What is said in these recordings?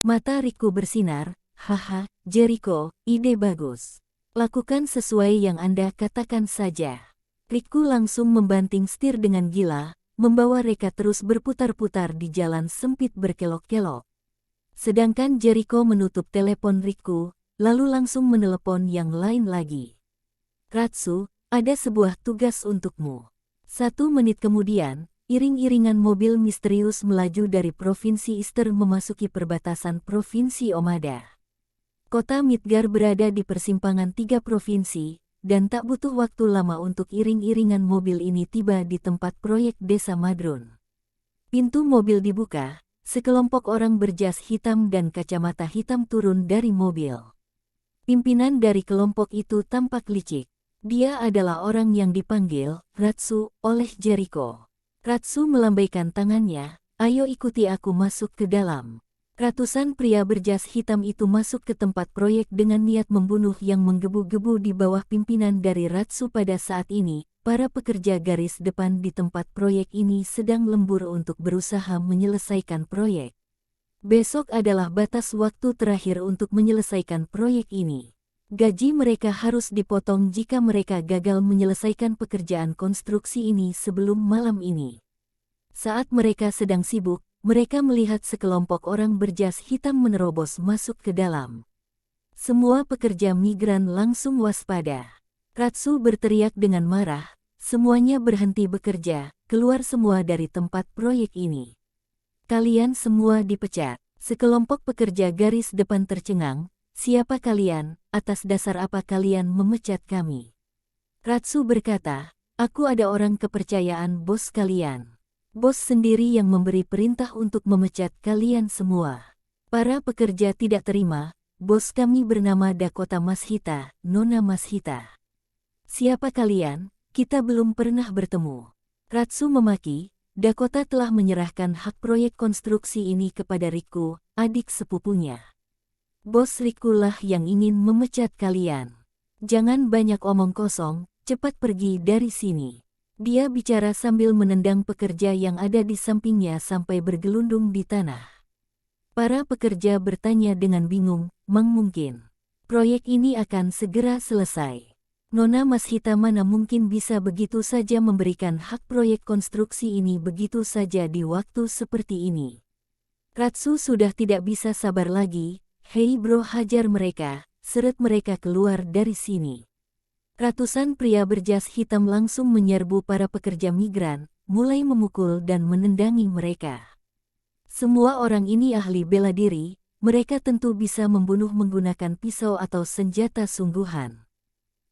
Mata Riku bersinar, haha, Jericho, ide bagus. Lakukan sesuai yang Anda katakan saja. Riku langsung membanting setir dengan gila, membawa Reka terus berputar-putar di jalan sempit berkelok-kelok. Sedangkan Jericho menutup telepon Riku, lalu langsung menelepon yang lain lagi. Ratsu, ada sebuah tugas untukmu. 1 menit kemudian, iring-iringan mobil misterius melaju dari Provinsi Easter memasuki perbatasan Provinsi Omada. Kota Midgar berada di persimpangan 3 provinsi, dan tak butuh waktu lama untuk iring-iringan mobil ini tiba di tempat proyek Desa Madrun. Pintu mobil dibuka, sekelompok orang berjas hitam dan kacamata hitam turun dari mobil. Pimpinan dari kelompok itu tampak licik. Dia adalah orang yang dipanggil Ratsu oleh Jericho. Ratsu melambaikan tangannya, ayo ikuti aku masuk ke dalam. Ratusan pria berjas hitam itu masuk ke tempat proyek dengan niat membunuh yang menggebu-gebu di bawah pimpinan dari Ratsu pada saat ini. Para pekerja garis depan di tempat proyek ini sedang lembur untuk berusaha menyelesaikan proyek. Besok adalah batas waktu terakhir untuk menyelesaikan proyek ini. Gaji mereka harus dipotong jika mereka gagal menyelesaikan pekerjaan konstruksi ini sebelum malam ini. Saat mereka sedang sibuk, mereka melihat sekelompok orang berjas hitam menerobos masuk ke dalam. Semua pekerja migran langsung waspada. Ratsu berteriak dengan marah, semuanya berhenti bekerja, keluar semua dari tempat proyek ini. Kalian semua dipecat. Sekelompok pekerja garis depan tercengang. Siapa kalian, atas dasar apa kalian memecat kami? Ratsu berkata, aku ada orang kepercayaan bos kalian. Bos sendiri yang memberi perintah untuk memecat kalian semua. Para pekerja tidak terima, bos kami bernama Dakota Mashita, Nona Mashita. Siapa kalian? Kita belum pernah bertemu. Ratsu memaki, Dakota telah menyerahkan hak proyek konstruksi ini kepada Riku, adik sepupunya. Bos Riku lah yang ingin memecat kalian. Jangan banyak omong kosong, cepat pergi dari sini. Dia bicara sambil menendang pekerja yang ada di sampingnya sampai bergelundung di tanah. Para pekerja bertanya dengan bingung, mungkin proyek ini akan segera selesai. Nona Mashita mana mungkin bisa begitu saja memberikan hak proyek konstruksi ini begitu saja di waktu seperti ini. Ratsu sudah tidak bisa sabar lagi. Hei bro, hajar mereka, seret mereka keluar dari sini. Ratusan pria berjas hitam langsung menyerbu para pekerja migran, mulai memukul dan menendangi mereka. Semua orang ini ahli bela diri, mereka tentu bisa membunuh menggunakan pisau atau senjata sungguhan.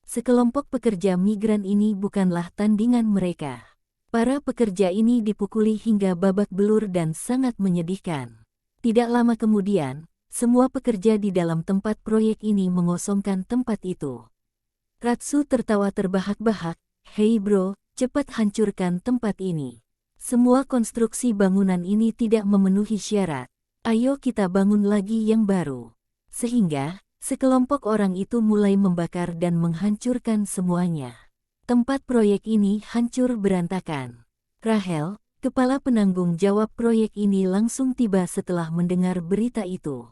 Sekelompok pekerja migran ini bukanlah tandingan mereka. Para pekerja ini dipukuli hingga babak belur dan sangat menyedihkan. Tidak lama kemudian, semua pekerja di dalam tempat proyek ini mengosongkan tempat itu. Ratsu tertawa terbahak-bahak, hei bro, cepat hancurkan tempat ini. Semua konstruksi bangunan ini tidak memenuhi syarat. Ayo kita bangun lagi yang baru. Sehingga, sekelompok orang itu mulai membakar dan menghancurkan semuanya. Tempat proyek ini hancur berantakan. Rahel, kepala penanggung jawab proyek ini langsung tiba setelah mendengar berita itu.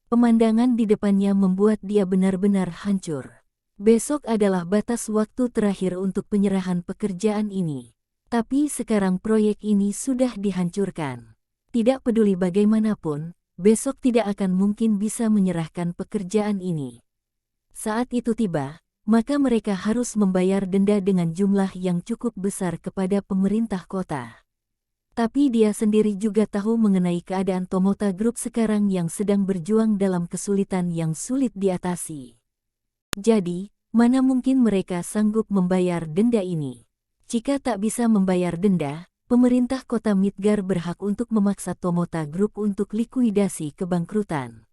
Pemandangan di depannya membuat dia benar-benar hancur. Besok adalah batas waktu terakhir untuk penyerahan pekerjaan ini. Tapi sekarang proyek ini sudah dihancurkan. Tidak peduli bagaimanapun, besok tidak akan mungkin bisa menyerahkan pekerjaan ini. Saat itu tiba, maka mereka harus membayar denda dengan jumlah yang cukup besar kepada pemerintah kota. Tapi dia sendiri juga tahu mengenai keadaan Tomota Group sekarang yang sedang berjuang dalam kesulitan yang sulit diatasi. Jadi, mana mungkin mereka sanggup membayar denda ini? Jika tak bisa membayar denda, pemerintah kota Midgar berhak untuk memaksa Tomota Group untuk likuidasi kebangkrutan.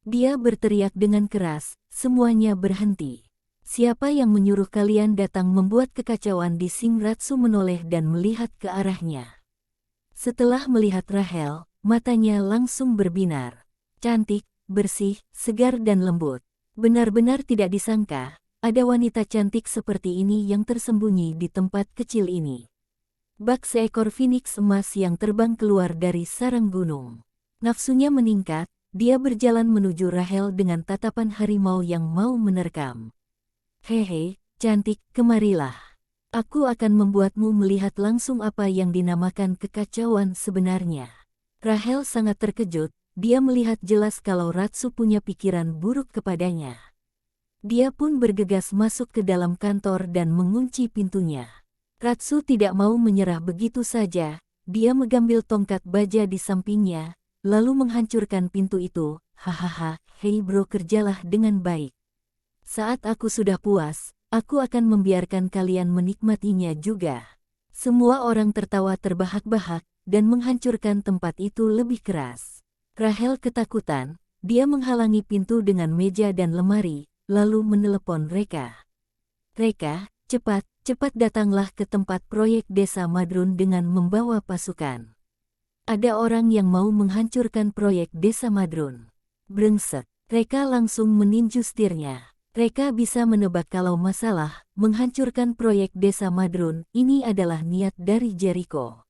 Dia berteriak dengan keras, semuanya berhenti. Siapa yang menyuruh kalian datang membuat kekacauan di sini? Ratsu menoleh dan melihat ke arahnya. Setelah melihat Rahel, matanya langsung berbinar. Cantik, bersih, segar dan lembut. Benar-benar tidak disangka, ada wanita cantik seperti ini yang tersembunyi di tempat kecil ini. Bak seekor phoenix emas yang terbang keluar dari sarang gunung. Nafsunya meningkat, dia berjalan menuju Rahel dengan tatapan harimau yang mau menerkam. Hehe, cantik, kemarilah. Aku akan membuatmu melihat langsung apa yang dinamakan kekacauan sebenarnya. Rahel sangat terkejut, dia melihat jelas kalau Ratsu punya pikiran buruk kepadanya. Dia pun bergegas masuk ke dalam kantor dan mengunci pintunya. Ratsu tidak mau menyerah begitu saja, dia mengambil tongkat baja di sampingnya, lalu menghancurkan pintu itu. Hahaha, hei bro, kerjalah dengan baik. Saat aku sudah puas, aku akan membiarkan kalian menikmatinya juga. Semua orang tertawa terbahak-bahak dan menghancurkan tempat itu lebih keras. Rahel ketakutan, dia menghalangi pintu dengan meja dan lemari, lalu menelepon Reka. Reka, cepat datanglah ke tempat proyek desa Madrun dengan membawa pasukan. Ada orang yang mau menghancurkan proyek desa Madrun. Brengsek, Reka langsung meninju setirnya. Reka bisa menebak kalau masalah menghancurkan proyek desa Madrun ini adalah niat dari Jericho.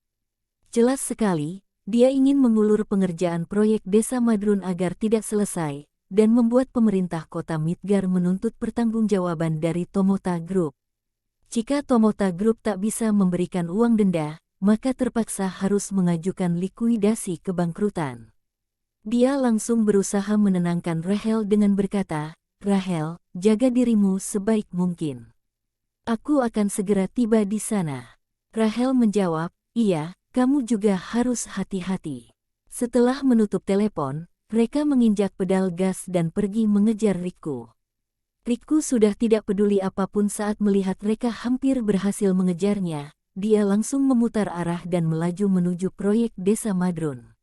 Jelas sekali, dia ingin mengulur pengerjaan proyek desa Madrun agar tidak selesai, dan membuat pemerintah kota Midgar menuntut pertanggungjawaban dari Tomota Group. Jika Tomota Group tak bisa memberikan uang denda, maka terpaksa harus mengajukan likuidasi kebangkrutan. Dia langsung berusaha menenangkan Rahel dengan berkata, Rahel, jaga dirimu sebaik mungkin. Aku akan segera tiba di sana. Rahel menjawab, iya, kamu juga harus hati-hati. Setelah menutup telepon, mereka menginjak pedal gas dan pergi mengejar Riku. Riku sudah tidak peduli apapun saat melihat mereka hampir berhasil mengejarnya. Dia langsung memutar arah dan melaju menuju proyek desa Madrun.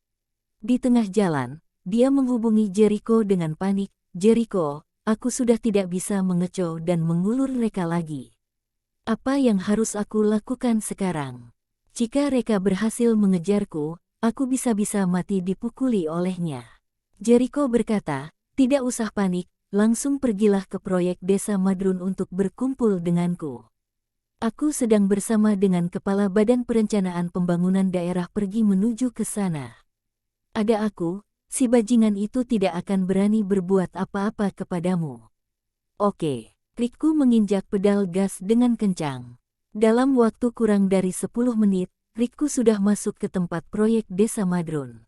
Di tengah jalan, dia menghubungi Jericho dengan panik. Jericho, aku sudah tidak bisa mengecoh dan mengulur Reka lagi. Apa yang harus aku lakukan sekarang? Jika Reka berhasil mengejarku, aku bisa-bisa mati dipukuli olehnya. Jericho berkata, tidak usah panik, langsung pergilah ke proyek desa Madrun untuk berkumpul denganku. Aku sedang bersama dengan Kepala Badan Perencanaan Pembangunan Daerah pergi menuju ke sana. Ada aku, si bajingan itu tidak akan berani berbuat apa-apa kepadamu. Oke, Riku menginjak pedal gas dengan kencang. Dalam waktu kurang dari 10 menit, Riku sudah masuk ke tempat proyek desa Madrun.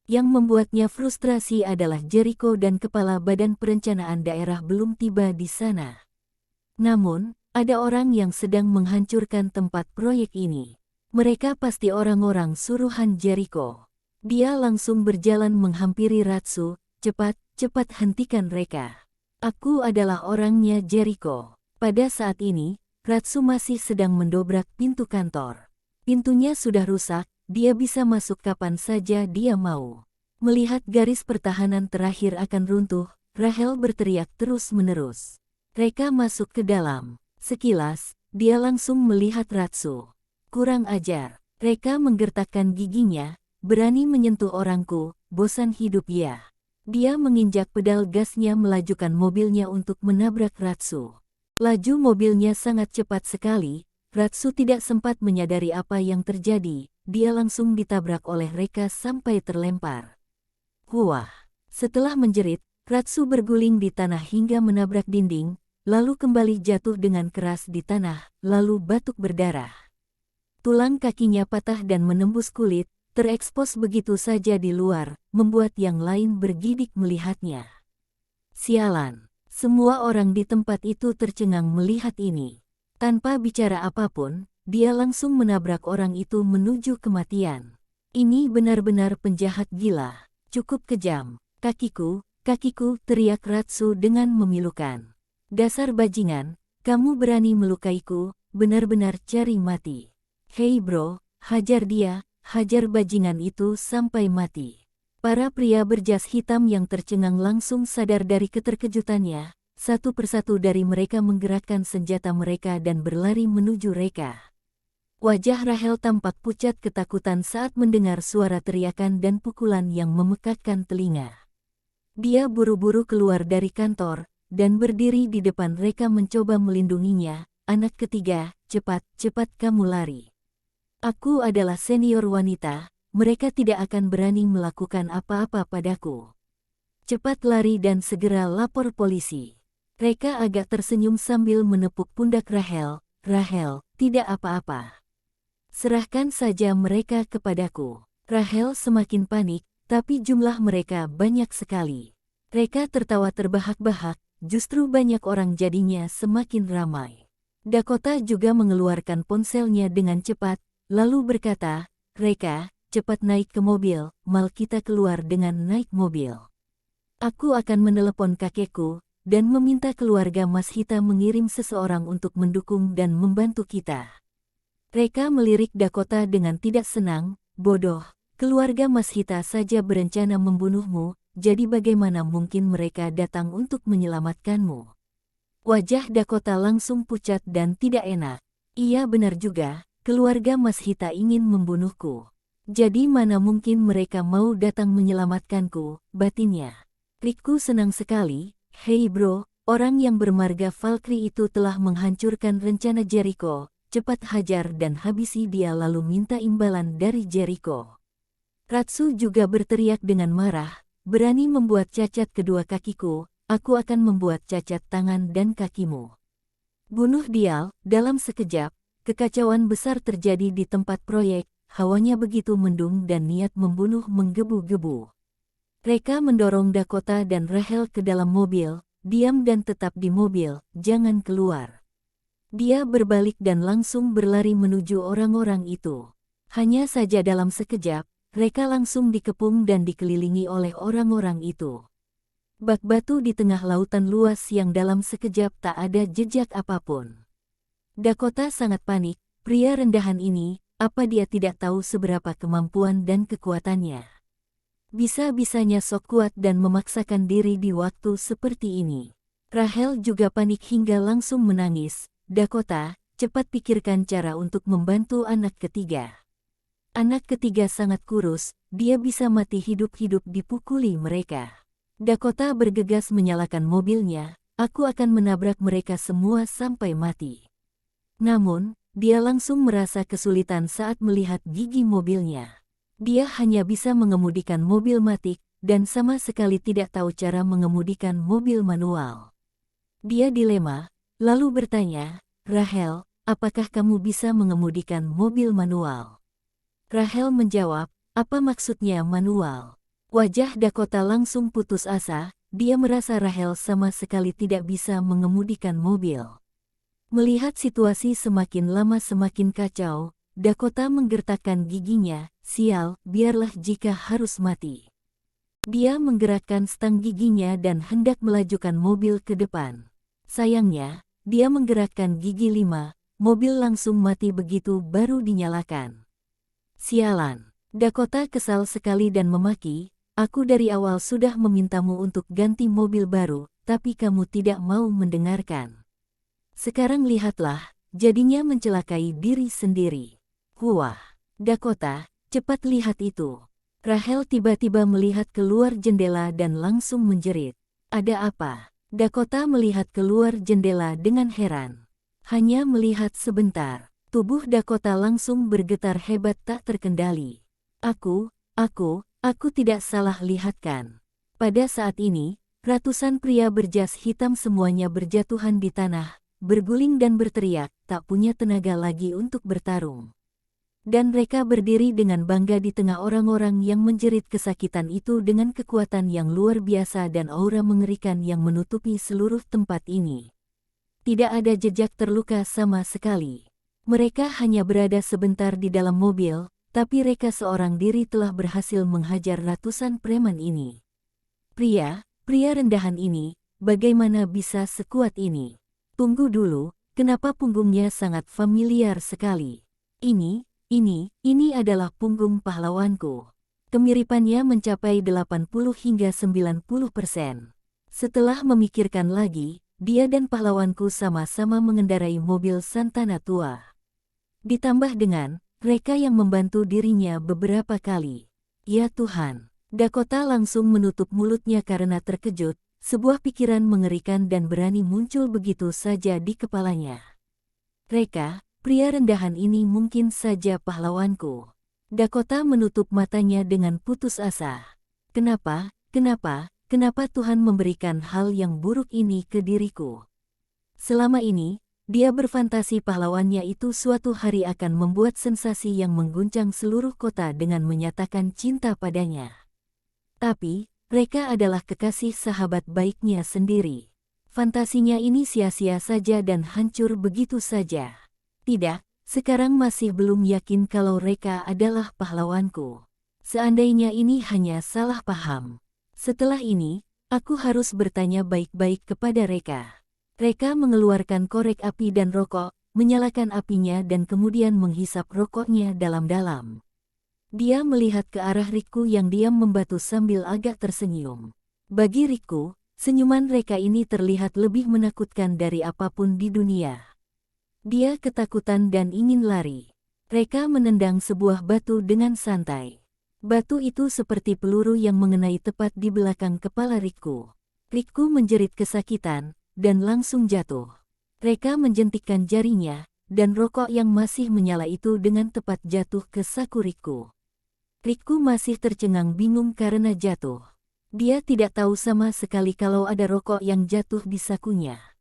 Yang membuatnya frustrasi adalah Jericho dan Kepala Badan Perencanaan Daerah belum tiba di sana. Namun, ada orang yang sedang menghancurkan tempat proyek ini. Mereka pasti orang-orang suruhan Jericho. Dia langsung berjalan menghampiri Ratsu, cepat hentikan mereka. Aku adalah orangnya Jericho. Pada saat ini, Ratsu masih sedang mendobrak pintu kantor. Pintunya sudah rusak, dia bisa masuk kapan saja dia mau. Melihat garis pertahanan terakhir akan runtuh, Rahel berteriak terus-menerus. Reka masuk ke dalam. Sekilas, dia langsung melihat Ratsu. Kurang ajar. Reka menggertakkan giginya, berani menyentuh orangku, bosan hidup ya. Dia menginjak pedal gasnya melajukan mobilnya untuk menabrak Ratsu. Laju mobilnya sangat cepat sekali, Ratsu tidak sempat menyadari apa yang terjadi, dia langsung ditabrak oleh Reka sampai terlempar. Wah! Setelah menjerit, Ratsu berguling di tanah hingga menabrak dinding, lalu kembali jatuh dengan keras di tanah, lalu batuk berdarah. Tulang kakinya patah dan menembus kulit, terekspos begitu saja di luar, membuat yang lain bergidik melihatnya. Sialan! Semua orang di tempat itu tercengang melihat ini. Tanpa bicara apapun, dia langsung menabrak orang itu menuju kematian. Ini benar-benar penjahat gila. Cukup kejam. Kakiku, teriak Ratsu dengan memilukan. Dasar bajingan, kamu berani melukaiku, benar-benar cari mati. Hei bro, hajar dia, hajar bajingan itu sampai mati. Para pria berjas hitam yang tercengang langsung sadar dari keterkejutannya. Satu persatu dari mereka menggerakkan senjata mereka dan berlari menuju Reka. Wajah Rahel tampak pucat ketakutan saat mendengar suara teriakan dan pukulan yang memekakkan telinga. Dia buru-buru keluar dari kantor, dan berdiri di depan Reka mencoba melindunginya. Anak ketiga, cepat kamu lari. Aku adalah senior wanita, mereka tidak akan berani melakukan apa-apa padaku. Cepat lari dan segera lapor polisi. Reka agak tersenyum sambil menepuk pundak Rahel. Rahel, tidak apa-apa. Serahkan saja mereka kepadaku. Rahel semakin panik, tapi jumlah mereka banyak sekali. Reka tertawa terbahak-bahak, justru banyak orang jadinya semakin ramai. Dakota juga mengeluarkan ponselnya dengan cepat, lalu berkata, Reka, cepat naik ke mobil, mal kita keluar dengan naik mobil. Aku akan menelepon kakekku, dan meminta keluarga Mas Hita mengirim seseorang untuk mendukung dan membantu kita. Reka melirik Dakota dengan tidak senang, bodoh, keluarga Mas Hita saja berencana membunuhmu, jadi bagaimana mungkin mereka datang untuk menyelamatkanmu? Wajah Dakota langsung pucat dan tidak enak. Iya benar juga, keluarga Mas Hita ingin membunuhku. Jadi mana mungkin mereka mau datang menyelamatkanku, batinnya. Riku senang sekali, hei bro, orang yang bermarga Valkyrie itu telah menghancurkan rencana Jericho, cepat hajar dan habisi dia lalu minta imbalan dari Jericho. Ratsu juga berteriak dengan marah, berani membuat cacat kedua kakiku, aku akan membuat cacat tangan dan kakimu. Bunuh dia, dalam sekejap, kekacauan besar terjadi di tempat proyek, hawanya begitu mendung dan niat membunuh menggebu-gebu. Reka mendorong Dakota dan Rahel ke dalam mobil, diam dan tetap di mobil, jangan keluar. Dia berbalik dan langsung berlari menuju orang-orang itu. Hanya saja dalam sekejap, Reka langsung dikepung dan dikelilingi oleh orang-orang itu. Bak batu di tengah lautan luas yang dalam sekejap tak ada jejak apapun. Dakota sangat panik, pria rendahan ini, apa dia tidak tahu seberapa kemampuan dan kekuatannya? Bisa-bisanya sok kuat dan memaksakan diri di waktu seperti ini. Rahel juga panik hingga langsung menangis. Dakota, cepat pikirkan cara untuk membantu anak ketiga. Anak ketiga sangat kurus, dia bisa mati hidup-hidup dipukuli mereka. Dakota bergegas menyalakan mobilnya, aku akan menabrak mereka semua sampai mati. Namun, dia langsung merasa kesulitan saat melihat gigi mobilnya. Dia hanya bisa mengemudikan mobil matic, dan sama sekali tidak tahu cara mengemudikan mobil manual. Dia dilema, lalu bertanya, Rahel, apakah kamu bisa mengemudikan mobil manual? Rahel menjawab, apa maksudnya manual? Wajah Dakota langsung putus asa, dia merasa Rahel sama sekali tidak bisa mengemudikan mobil. Melihat situasi semakin lama semakin kacau, Dakota menggertakkan giginya, sial, biarlah jika harus mati. Dia menggerakkan stang giginya dan hendak melajukan mobil ke depan. Sayangnya, dia menggerakkan gigi 5, mobil langsung mati begitu baru dinyalakan. Sialan, Dakota kesal sekali dan memaki, aku dari awal sudah memintamu untuk ganti mobil baru, tapi kamu tidak mau mendengarkan. Sekarang lihatlah, jadinya mencelakai diri sendiri. Wah, Dakota, cepat lihat itu. Rahel tiba-tiba melihat keluar jendela dan langsung menjerit. Ada apa? Dakota melihat keluar jendela dengan heran. Hanya melihat sebentar, tubuh Dakota langsung bergetar hebat tak terkendali. Aku tidak salah lihat kan? Pada saat ini, ratusan pria berjas hitam semuanya berjatuhan di tanah, berguling dan berteriak, tak punya tenaga lagi untuk bertarung. Dan mereka berdiri dengan bangga di tengah orang-orang yang menjerit kesakitan itu dengan kekuatan yang luar biasa dan aura mengerikan yang menutupi seluruh tempat ini. Tidak ada jejak terluka sama sekali. Mereka hanya berada sebentar di dalam mobil, tapi Reka seorang diri telah berhasil menghajar ratusan preman ini. Pria rendahan ini, bagaimana bisa sekuat ini? Tunggu dulu, kenapa punggungnya sangat familiar sekali? Ini adalah punggung pahlawanku. Kemiripannya mencapai 80 hingga 90%. Setelah memikirkan lagi, dia dan pahlawanku sama-sama mengendarai mobil Santana tua. Ditambah dengan Reka yang membantu dirinya beberapa kali. Ya Tuhan, Dakota langsung menutup mulutnya karena terkejut, sebuah pikiran mengerikan dan berani muncul begitu saja di kepalanya. Reka, pria rendahan ini mungkin saja pahlawanku. Dakota menutup matanya dengan putus asa. Kenapa kenapa Tuhan memberikan hal yang buruk ini ke diriku? Selama ini, dia berfantasi pahlawannya itu suatu hari akan membuat sensasi yang mengguncang seluruh kota dengan menyatakan cinta padanya. Tapi, Reka adalah kekasih sahabat baiknya sendiri. Fantasinya ini sia-sia saja dan hancur begitu saja. Tidak, sekarang masih belum yakin kalau Reka adalah pahlawanku. Seandainya ini hanya salah paham. Setelah ini, aku harus bertanya baik-baik kepada Reka. Reka mengeluarkan korek api dan rokok, menyalakan apinya dan kemudian menghisap rokoknya dalam-dalam. Dia melihat ke arah Riku yang diam membatu sambil agak tersenyum. Bagi Riku, senyuman Reka ini terlihat lebih menakutkan dari apapun di dunia. Dia ketakutan dan ingin lari. Reka menendang sebuah batu dengan santai. Batu itu seperti peluru yang mengenai tepat di belakang kepala Riku. Riku menjerit kesakitan dan langsung jatuh. Reka menjentikkan jarinya, dan rokok yang masih menyala itu dengan tepat jatuh ke saku Riku. Riku masih tercengang bingung karena jatuh. Dia tidak tahu sama sekali kalau ada rokok yang jatuh di sakunya.